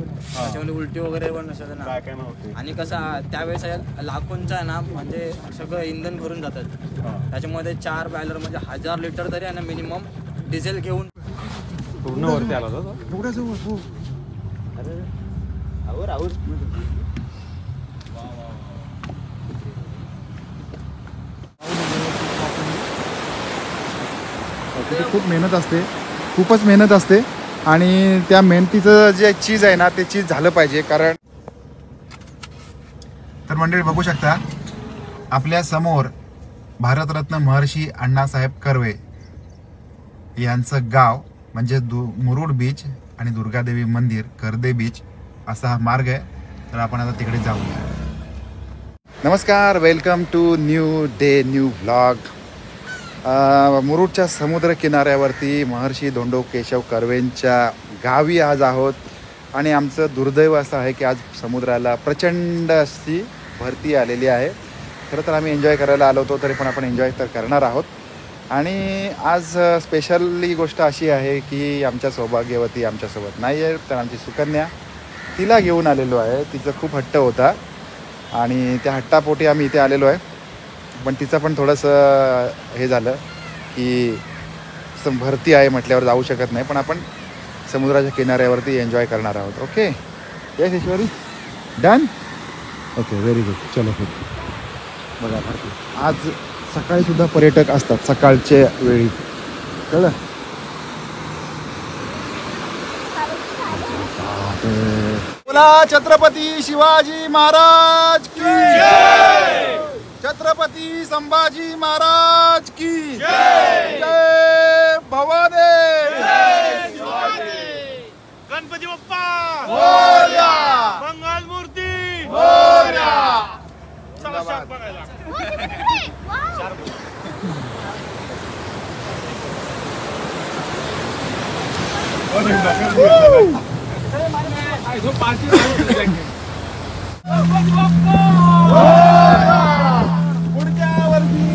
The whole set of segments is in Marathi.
त्याच्यामध्ये उलटी वगैरे पण नसतं ना. आणि कसं त्यावेळेस लाखोंचा आहे ना, म्हणजे सगळं इंधन भरून जातात. त्याच्यामध्ये 4 बॅलर म्हणजे 1000 लिटर तरी आहे ना मिनिमम डिझेल घेऊन पूर्ण वरती आला होता एवढ्या जवळ. हो खूप मेहनत असते, खूपच मेहनत असते. आणि त्या मेहनतीचं जे चीज आहे ना ते चीज झालं पाहिजे. कारण तर मंडळी बघू शकता आपल्या समोर भारतरत्न महर्षी अण्णासाहेब कर्वे यांचं गाव म्हणजे मुरुड बीच आणि दुर्गादेवी मंदिर कर्दे बीच असा हा मार्ग आहे. तर आपण आता तिकडे जाऊया. नमस्कार, welcome to new day new vlog. मुरुडच्या समुद्र किनाऱ्यावरती महर्षी धोंडो केशव कर्वेंच्या गावी आज आहोत. आणि आमचं दुर्दैव असं आहे की आज समुद्राला प्रचंड अशी भरती आलेली आहे. खरं तर आम्ही एन्जॉय करायला आलो होतो, तरी पण आपण एन्जॉय तर करणार आहोत. आणि आज स्पेशली गोष्ट अशी आहे की आमच्या सौभाग्यवती आमच्यासोबत नाही आहे, तर आमची सुकन्या तिला घेऊन आलेलो आहे. तिचं खूप हट्ट होता आणि त्या हट्टापोटी आम्ही इथे आलेलो आहे. पण तिचं पण थोडंसं हे झालं की भरती आहे म्हटल्यावर जाऊ शकत नाही, पण आपण समुद्राच्या किनाऱ्यावरती एन्जॉय करणार आहोत. ओके, येस ईश्वरी, डन. Okay, very good. चलो फिर बघा, आज सकाळीसुद्धा पर्यटक असतात सकाळच्या वेळी, कळलं. बोला छत्रपती शिवाजी महाराज की जय, छत्रपती संभाजी महाराज की जय, जय भवानी, गणपती बाप्पा मोरया, मंगल मूर्ती मोरया. चला शार्क बघायला. पुढच्या वर्षी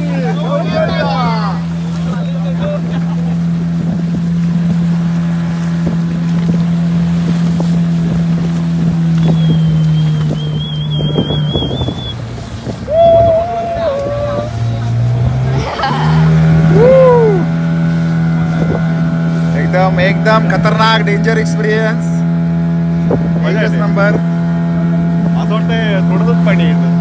एकदम एकदम खतरनाक डेंजर एक्सपिरियन्स. एकच नंबर. असं वाटतंय थोडंच पाणी येतं.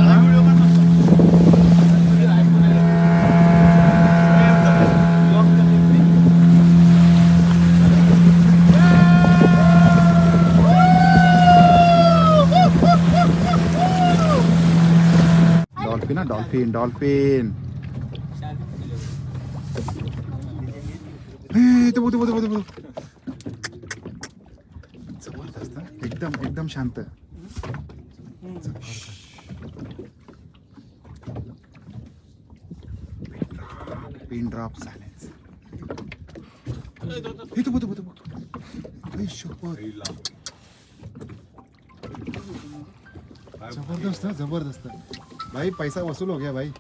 Dolphin, dolphin dolphin. जबरदस्त, एकदम एकदम शांत. Pin drop silence. जबरदस्त जबरदस्त भाई, पैसा वसूल हो गया भाई.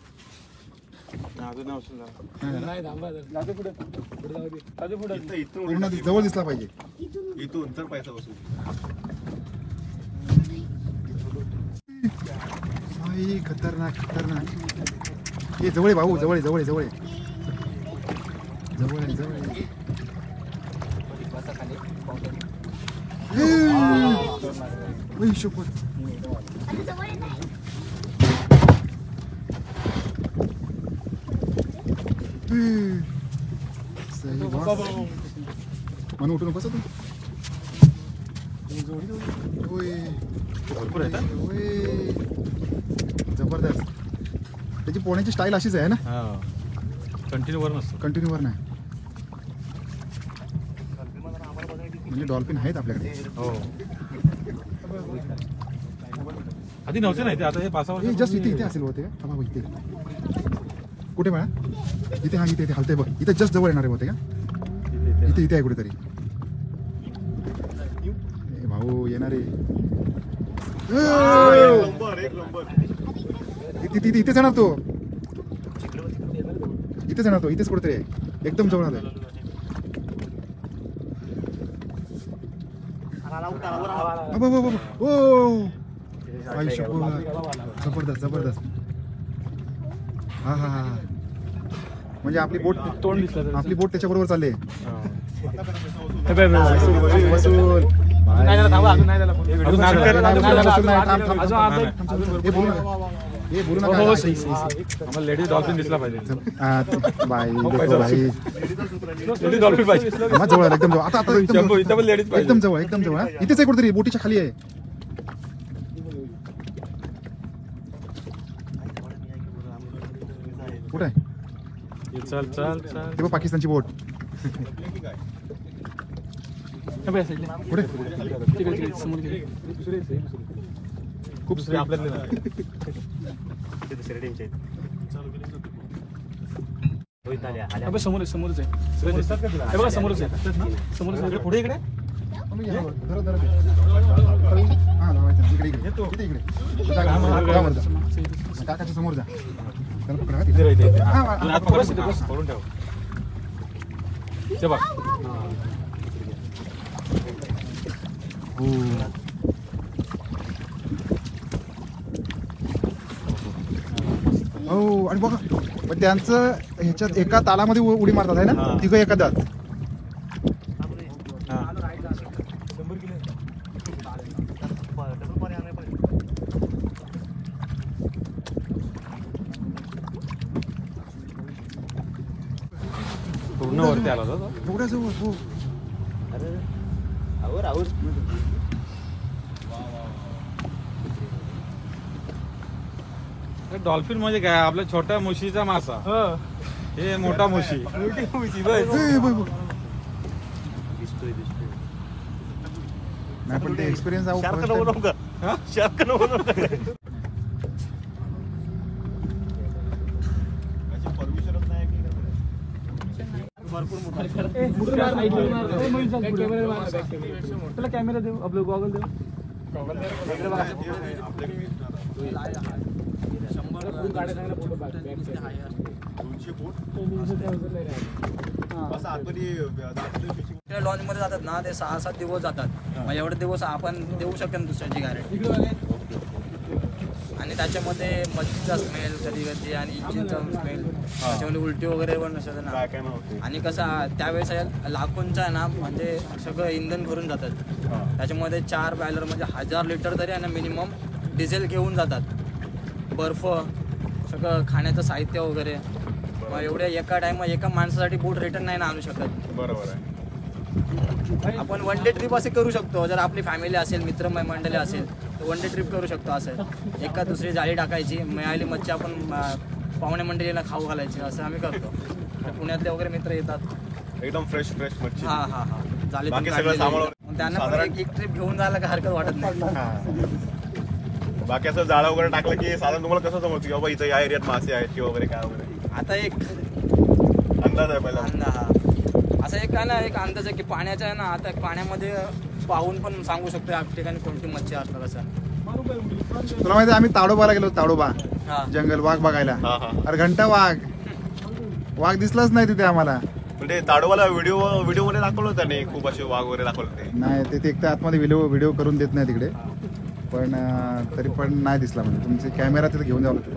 पूर्ण जवळ दिसला पाहिजे. इथून तर पैसा वसूल. भाई खतरनाक खतरनाक. हे जवळ आहे भाऊ, जवळ जवळ जवळ जवळ जवळ. म्हणून उठून कसं तू भरपूर आहे. जबरदस्त. त्याची पोहण्याची स्टाईल अशीच आहे ना, कंटिन्यू वर नसतो. कंटिन्यू वर नाही. म्हणजे डॉल्फिन आहेत आपल्याकडे. हो, आधी नव्हते नाही ते, आता हे 5 वर्ष जस्ट इथे इथे असेल होते का बाबा. इथे कुठे बाळा? इथे. हा, इथे हलते बघ. इथे जस्ट जवळ येणार होते का? इथे इथे आहे कुठेतरी. भाऊ येणार आहे. इथेच येणार तो, इथेच येणार तो, इथेच कुठेतरी आहे. एकदम जवळ आलाय. जबरदस्त जबरदस्त. हा हा हा, म्हणजे आपली बोट तोंड दिसलं. आपली बोट त्याच्याबरोबर चालली आहे. लेडीज डॉल्फिन दिसला पाहिजे. बाई देखो भाई, लेडीज डॉल्फिन पाहिजे. जवळ एकदम जवळ. आता आता इथं पण लेडीज पाहिजे. एकदम जवळ एकदम जवळ. इथेच आहे कुठेतरी, बोटीच्या खाली आहे. कुठे आहे? चल चल चल. ते बघ पाकिस्तानची बोट. कुठे? खूप दुसरे आपल्यातले ना. समोरच आहे. समोरच आहे. पुढे इकडे काकाच्या समोर जा. करून ठेव. ते बघ. हो, आणि बघा पण त्यांचं ह्याच्यात एका तालामध्ये उडी मारतात आहे ना, तिघं एखादाच. पूर्ण वरती आला होता. एवढ्या जवळ. हो, डॉल्फिन म्हणजे काय, आपल्या छोट्या मुशीचा मासा. हे मोठा मुशी. नाही पण ते एक्सपिरियन्स तुला कॅमेरा देऊ, आपलं गॉगल देऊ. लॉन्च मध्ये जातात ना, ते 6-7 दिवस जातात. मग एवढे दिवस आपण देऊ शकतो ना दुसऱ्याची गॅरंटी. आणि त्याच्यामध्ये मच्छीचा स्मेल कधी कधी आणि इंजिनचा स्मेल, त्याच्यामध्ये उलटी वगैरे पण नसतं ना. आणि कसं त्यावेळेस लाखोंचा आहे ना, म्हणजे सगळं इंधन भरून जातात. त्याच्यामध्ये 4 बॅलर म्हणजे 1000 लिटर तरी आहे ना मिनिमम डिझेल घेऊन जातात. बर्फ, सगळं खाण्याचं साहित्य वगैरे. मग एवढ्या एका माणसासाठी बोट रिटर्न नाही ना आणू शकत. बरोबर आहे. आपण 1 डे ट्रिप असे करू शकतो. जर आपली फॅमिली असेल, मित्रमंडळी असेल तर 1 डे ट्रिप करू शकतो. असं एका दुसरी जाळी टाकायची, मिळाली मच्छी आपण पाहुणे मंडळीला खाऊ घालायची, असं आम्ही करतो. पुण्यातले वगैरे मित्र येतात, एकदम फ्रेश मच्छी. हा हा हा झाले बाकी सगळं सामान त्यांना पण एक ट्रिप घेऊन जायला काय हरकत वाटत नाही. बाकी असं जाळं वगैरे टाकलं की साधारण तुम्हाला कसं समजतं की बाबा इथं या एरियात मासे आहेत किंवा वगैरे काय वगैरे? आता एक अंदाज आहे पहिला. असं एक काय ना, एक अंदाज आहे की पाण्याचा आहे ना, आता पाण्यामध्ये पाहून पण सांगू शकतो या ठिकाणी कोणती मच्छी असणार. असं तुला माहिती, आम्ही ताडोबाला गेलो. ताडोबा जंगल, वाघ बघायला. अरे घंटा वाघ दिसलाच नाही तिथे आम्हाला. म्हणजे ताडोबाला व्हिडिओ मध्ये दाखवलं होतं त्याने, खूप असे वाघ वगैरे दाखवले. नाही, ते एक तर आतमध्ये व्हिडिओ करून देत नाही तिकडे. पण तरी पण नाही दिसला. म्हणजे तुमचे कॅमेरा तिथे घेऊन जावं लागतं.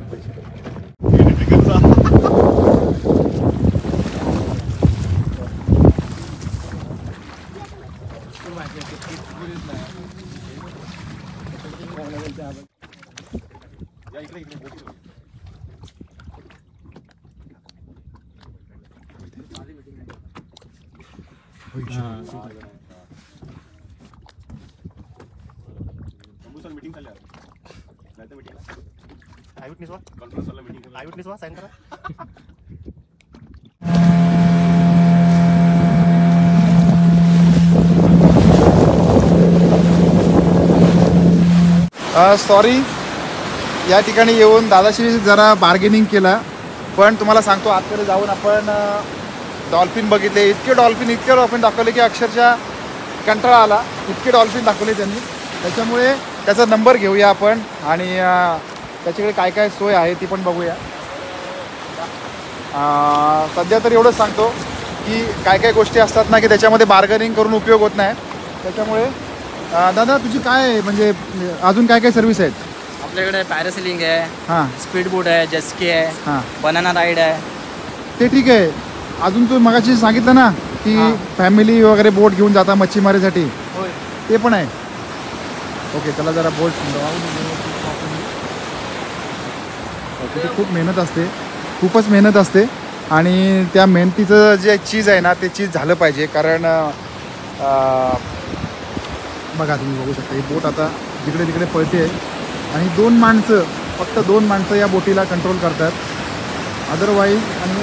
सॉरी, या ठिकाणी येऊन दादाशी जरा बार्गेनिंग केला. पण तुम्हाला सांगतो, आतमध्ये जाऊन आपण डॉल्फिन बघितले. इतके डॉल्फिन दाखवले की अक्षरशः कंटाळा आला. इतके डॉल्फिन दाखवले त्यांनी. त्याच्यामुळे त्याचा नंबर घेऊया आपण आणि त्याच्याकडे काय काय सोय आहे ती पण बघूया. सध्या तर एवढंच सांगतो की काय काय गोष्टी असतात ना की त्याच्यामध्ये बार्गेनिंग करून उपयोग होत नाही. त्याच्यामुळे दादा तुझी काय म्हणजे अजून काय काय सर्व्हिस आहेत? आपल्याकडे पॅरासेलिंग आहे, हां स्पीड बोट आहे, जेस्की आहे, हां बनाना राईड आहे. ते ठीक आहे. अजून तू मगाशी सांगितलं ना की हां. फॅमिली वगैरे बोट घेऊन जाता मच्छीमारीसाठी, होय. ते पण आहे. ओके चला जरा बोट ओके. खूप मेहनत असते, खूपच मेहनत असते आणि त्या मेहनतीचं जे चीज आहे ना ते चीज झालं पाहिजे. कारण बघा तुम्ही बघू शकता ही बोट आता जिकडे तिकडे पळते आणि फक्त दोन माणसं या बोटीला कंट्रोल करतात. अदरवाईज आणि